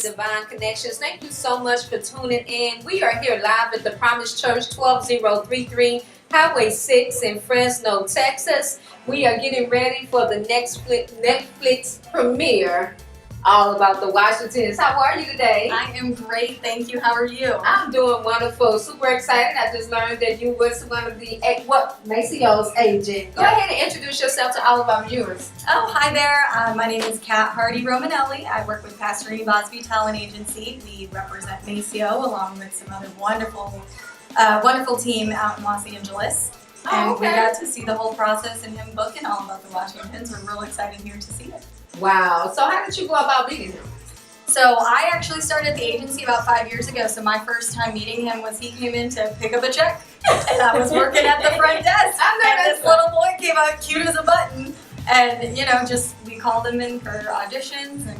Divine Connections. Thank you so much for tuning in. We are here live at the Promise Church, 12033 Highway 6 in Fresno, Texas. We are getting ready for the Netflix premiere, All About the Washingtons. How are you today? I am great, thank you. How are you? I'm doing wonderful. Super excited. I just learned that you was one of the Maceo's agent. Go ahead and introduce yourself to all of our viewers. Oh, hi there. My name is Kat Hardy Romanelli. I work with Pastor Ernie Bosby Talent Agency. We represent Maceo along with some other wonderful team out in Los Angeles. And we got to see the whole process and him booking All About the Washingtons. We're real excited here to see it. Wow. So how did you go about meeting him? So I actually started the agency about 5 years ago. So my first time meeting him was he came in to pick up a check. And I was working at the front desk. And this little boy came out cute as a button. And, we called him in for auditions and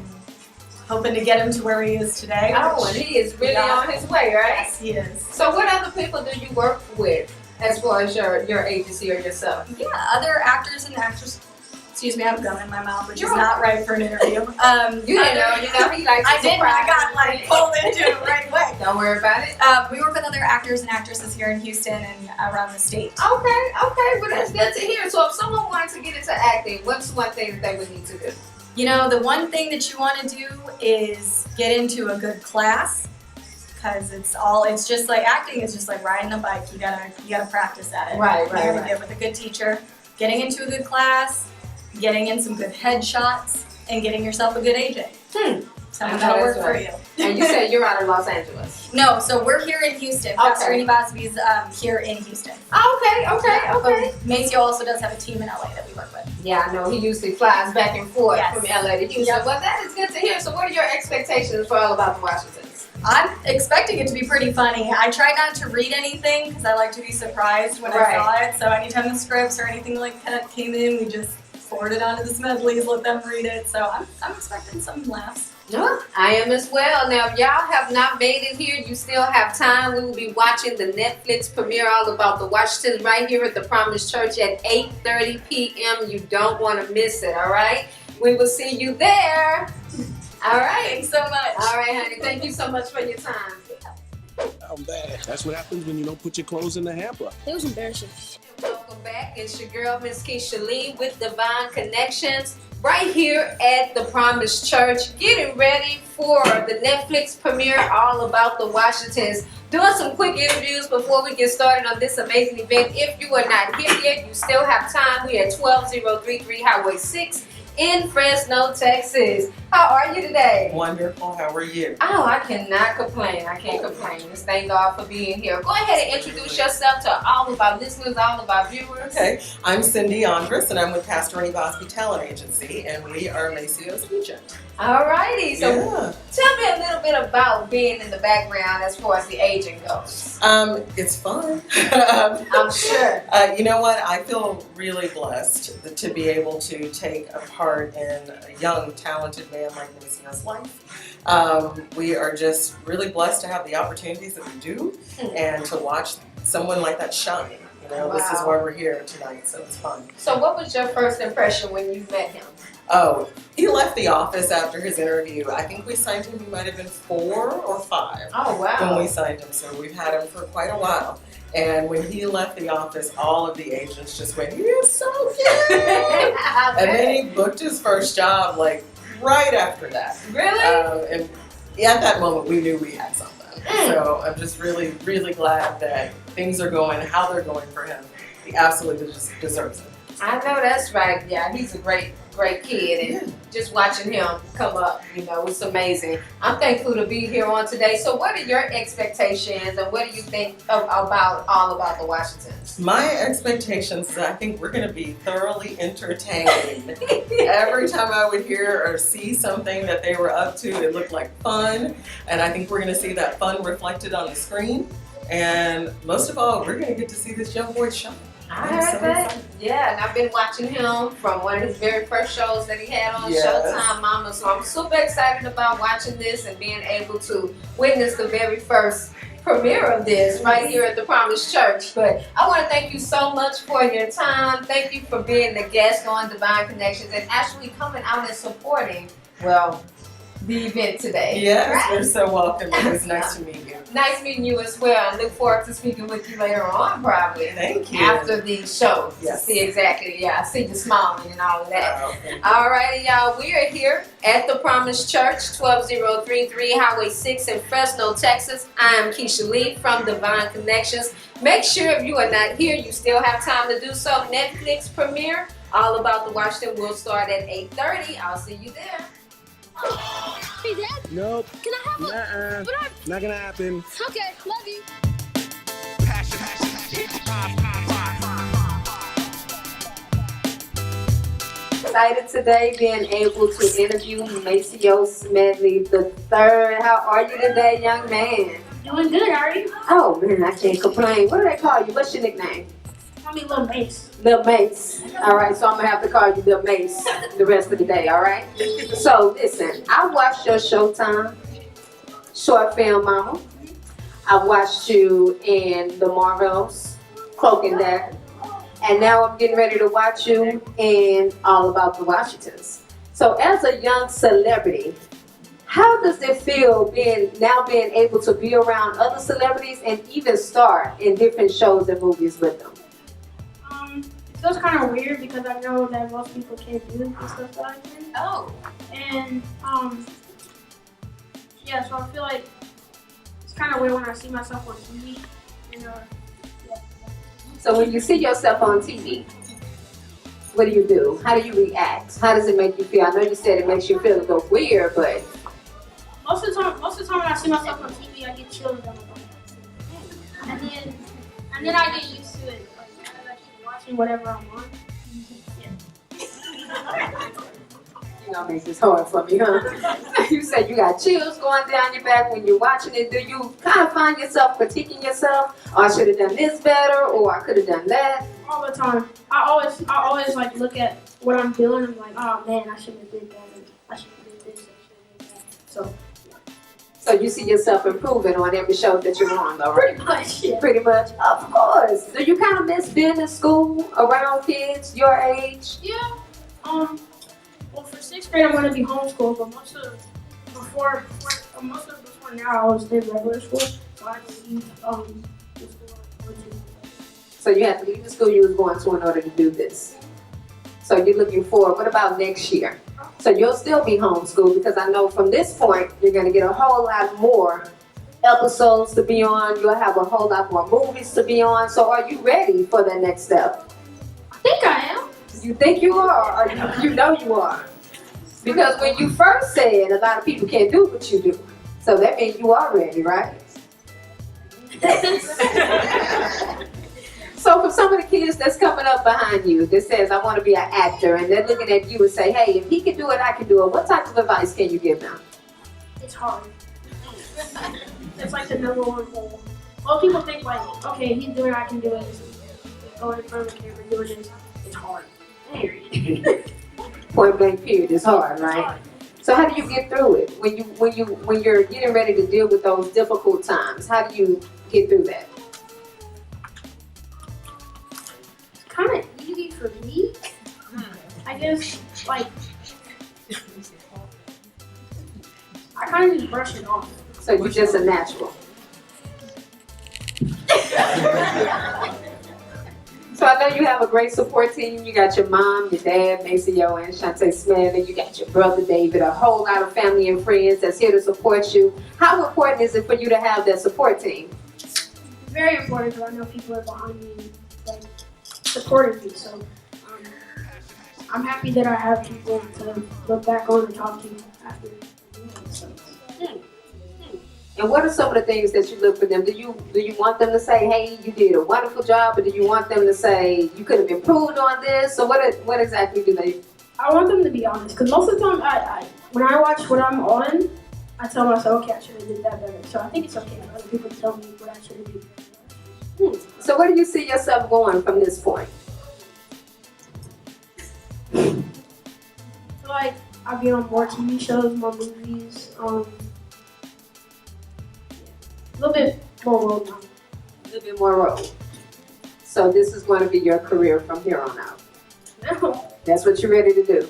hoping to get him to where he is today. Oh, and he is really on his way, right? Yes, he is. So what other people do you work with as far as your agency or yourself? Yeah, other actors and actresses. Excuse me, I have gum in my mouth, which is not right for an interview. You didn't know, he likes I didn't, I got pulled into it right away. Don't worry about it. We work with other actors and actresses here in Houston and around the state. Okay, well that's good to hear. So if someone wanted to get into acting, what's one thing that they would need to do? The one thing that you want to do is get into a good class, because it's just like acting is just like riding a bike. You gotta practice at it. Right. You gotta get with a good teacher, getting into a good class, getting in some good headshots, and getting yourself a good agent. Someone that'll work for you. And you said you're out of Los Angeles. No, so we're here in Houston. Pastor Ernie Bosby's here in Houston. Okay. Maceo also does have a team in LA that we work with. Yeah, I know. He usually flies back and forth from LA to Houston. Yep. Well, that is good to hear. So what are your expectations for All About the Washingtons? I'm expecting it to be pretty funny. I try not to read anything because I like to be surprised when I saw it. So anytime the scripts or anything like that came in, we just forward it on to the Smedleys, let them read it. So I'm expecting some laughs. I am as well. Now, if y'all have not made it here, you still have time. We will be watching the Netflix premiere All About the Washingtons right here at the Promise Church at 8:30 p.m. You don't want to miss it, all right? We will see you there. All right. Thanks so much. All right, honey. Thank you so much for your time. I'm bad. That's what happens when you don't put your clothes in the hamper. It was embarrassing. Welcome back. It's your girl, Miss Keisha Lee with Divine Connections right here at the Promise Church, getting ready for the Netflix premiere All About the Washingtons. Doing some quick interviews before we get started on this amazing event. If you are not here yet, you still have time. We are at 12033 Highway 6 in Fresno, Texas. How are you today? Wonderful. How are you? Oh, I cannot complain. I can't complain. Just thank God for being here. Go ahead and introduce yourself to all of our listeners, all of our viewers. Okay. I'm Cindy Andrus, and I'm with Pastor Ernie Bosby Talent Agency, and we are Maceo's agent. All righty. So tell me a little bit about being in the background as far as the agent goes. It's fun. I'm sure. You know what? I feel really blessed to be able to take a part in a young, talented man like Maceo's life. We are just really blessed to have the opportunities that we do and to watch someone like that shine. This is why we're here tonight, so it's fun. So what was your first impression when you met him? Oh, he left the office after his interview. I think we signed him, he might have been 4 or 5 when we signed him, so we've had him for quite a while. And when he left the office, all of the agents just went, "You're so cute!" And then he booked his first job right after that. Really? And at that moment, we knew we had something. So I'm just really, really glad that things are going how they're going for him. He absolutely just deserves it. I know that's right. Yeah, he's a great kid, and just watching him come up, it's amazing. I'm thankful to be here on today. So what are your expectations, and what do you think about All About the Washingtons? My expectations is I think we're going to be thoroughly entertained. Every time I would hear or see something that they were up to, it looked like fun, and I think we're going to see that fun reflected on the screen. And most of all, we're going to get to see this young boy shine. I heard that. Yeah, and I've been watching him from one of his very first shows that he had on Showtime Mama. So I'm super excited about watching this and being able to witness the very first premiere of this right here at the Promise Church. But I want to thank you so much for your time. Thank you for being the guest on Divine Connections and actually coming out and supporting, the event today. Yes, Right? you're so welcome. It was nice to meet you. Nice meeting you as well. I look forward to speaking with you later on, probably. Thank you. After the show. Yes. To see exactly. Yeah, I see you smiling and all of that. Okay. Alrighty, y'all. We are here at the Promise Church, 12033 Highway 6 in Fresno, Texas. I am Keisha Lee from Divine Connections. Make sure if you are not here, you still have time to do so. Netflix premiere, All About the Washington, will start at 8:30. I'll see you there. Hey, Dad, Nope. can I have a... Nuh-uh. But Not gonna happen. Okay, love you. Excited today being able to interview Maceo Smedley III. How are you today, young man? Doing good, how are you? Oh man, I can't complain. What do they call you? What's your nickname? Call me Lil Mace. Lil Mace. Alright, so I'm gonna have to call you Lil Mace the rest of the day, alright? So listen, I watched your Showtime short film, Mama. I watched you in The Marvels, Cloak and Dagger. And now I'm getting ready to watch you in All About the Washingtons. So as a young celebrity, how does it feel being able to be around other celebrities and even star in different shows and movies with them? It feels kind of weird because I know that most people can't do the stuff that I can. Oh. And, yeah, so I feel like it's kind of weird when I see myself on TV. And, So when you see yourself on TV, what do? How do you react? How does it make you feel? I know you said it makes you feel a little weird, but most of the time when I see myself on TV, I get chills down my body. And then I get used to it. Like, I keep watching whatever I'm on. you're gonna make this hard for me, huh? You said you got chills going down your back when you're watching it. Do you kind of find yourself critiquing yourself? Or I should have done this better, or I could have done that? All the time. I always like look at what I'm doing and I'm like, oh man, I should have did that. I should have did this. I should have did that. So you see yourself improving on every show that you're on, though, right? Pretty much, yeah. Pretty much, of course. Do you kind of miss being in school around kids your age? Yeah. Well, for 6th grade, I'm going to be homeschooled, but before now, I was in regular school, so I had to leave the school I went to. So you had to leave the school you was going to in order to do this. So you're looking forward. What about next year? So you'll still be homeschooled because I know from this point you're going to get a whole lot more episodes to be on. You'll have a whole lot more movies to be on. So are you ready for the next step? I think I am. You think you are, or you know you are? Because when you first said a lot of people can't do what you do, so that means you are ready, right? So for some of the kids that's coming up behind you that says, I want to be an actor, and they're looking at you and say, hey, if he can do it, I can do it. What type of advice can you give them? It's hard. It's like the #1 goal. Most people think like, okay, he's doing it, I can do it. Going in front of the camera, doing this. It's hard. Point blank period is hard, right? So how do you get through it? When you're getting ready to deal with those difficult times, how do you get through that? It's kind of easy for me. I guess, like, I kind of just brush it off. So you're just a natural. So I know you have a great support team. You got your mom, your dad, Maceo and Shantae Smedley. You got your brother David, a whole lot of family and friends that's here to support you. How important is it for you to have that support team? It's very important because I know people are behind me, like, supporting me. So I'm happy that I have people to look back on and talk to after. So. And what are some of the things that you look for them? Do you want them to say, hey, you did a wonderful job, or do you want them to say, you could have improved on this? So what exactly do they? I want them to be honest, because most of the time, when I watch what I'm on, I tell myself, okay, I should have did that better. So I think it's okay for other people to tell me what I should have done. So where do you see yourself going from this point? I feel like I'll be on more TV shows, more movies, a little bit more road now. A little bit more road. So this is going to be your career from here on out. No. That's what you're ready to do.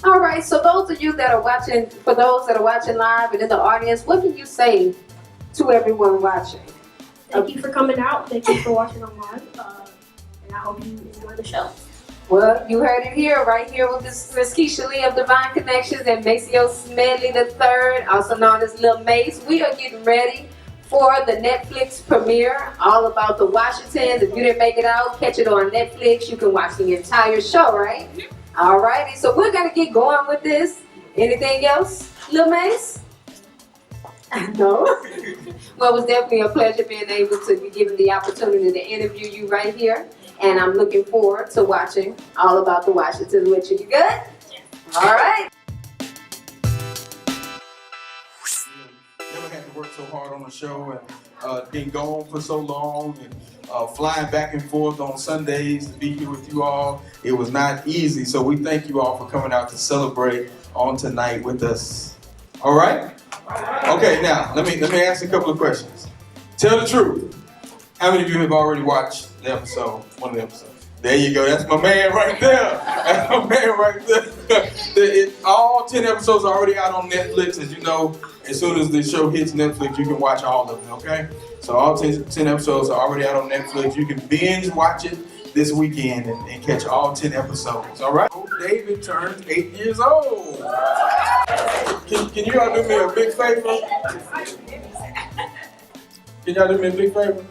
All right, so those of you that are watching, for those that are watching live and in the audience, what can you say to everyone watching? Thank you for coming out. Thank you for watching online. And I hope you enjoy the show. Well, you heard it here, right here with Miss Keisha Lee of Divine Connections and Maceo Smedley III, also known as Lil Mace. We are getting ready for the Netflix premiere, all about the Washingtons. If you didn't make it out, catch it on Netflix. You can watch the entire show, right? All righty, so we're gonna get going with this. Anything else, Lil Mace? No? Well, it was definitely a pleasure being able to be given the opportunity to interview you right here. And I'm looking forward to watching all about the Washingtons with you. You good? Yeah. All right. Never had to work so hard on the show and been gone for so long and flying back and forth on Sundays to be here with you all. It was not easy, so we thank you all for coming out to celebrate on tonight with us. All right? Okay, now let me ask a couple of questions. Tell the truth. How many of you have already watched the episode, one of the episodes? There you go. That's my man right there. That's my man right there. All 10 episodes are already out on Netflix. As you know, as soon as the show hits Netflix, you can watch all of them, okay? So all 10 episodes are already out on Netflix. You can binge watch it this weekend and catch all 10 episodes, all right? David turned 8 years old. Can you all do me a big favor? Can y'all do me a big favor?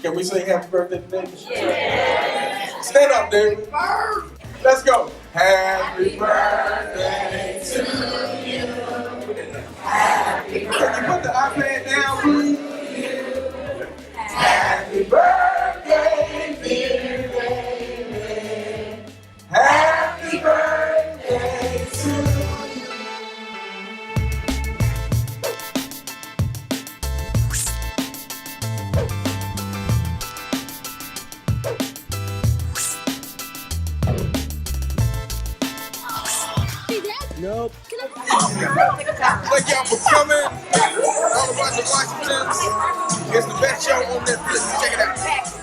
Can we sing happy birthday to David? Yeah. Stand up, David. Let's go. Happy birthday to you. Happy birthday. Can you put the iPad down, please? Happy birthday, dear David. Happy birthday to you. Nope. Thank y'all for coming. All about the Washingtons. It's the best show on Netflix. Check it out.